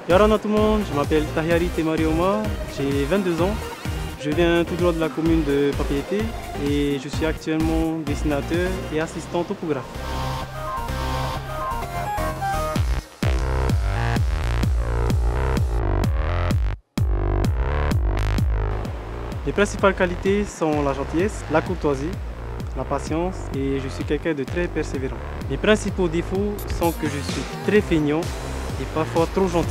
Yarana tout le monde, je m'appelle Tahiari Temarioma, j'ai 22 ans. Je viens tout droit de la commune de Papeete et je suis actuellement dessinateur et assistant topographe. Les principales qualités sont la gentillesse, la courtoisie, la patience et je suis quelqu'un de très persévérant. Les principaux défauts sont que je suis très feignant et parfois trop gentil.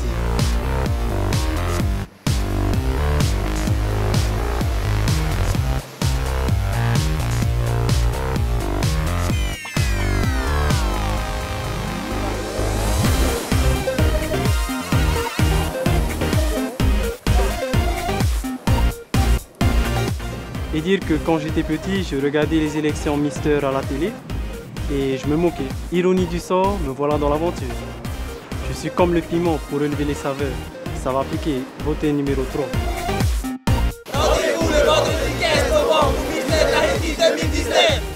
Et dire que quand j'étais petit, je regardais les élections Mister à la télé et je me moquais. Ironie du sort, me voilà dans l'aventure. Je suis comme le piment pour relever les saveurs. Ça va piquer, votez numéro 3. Rendez-vous le vendredi 15 novembre au Mister Tahiti 2019.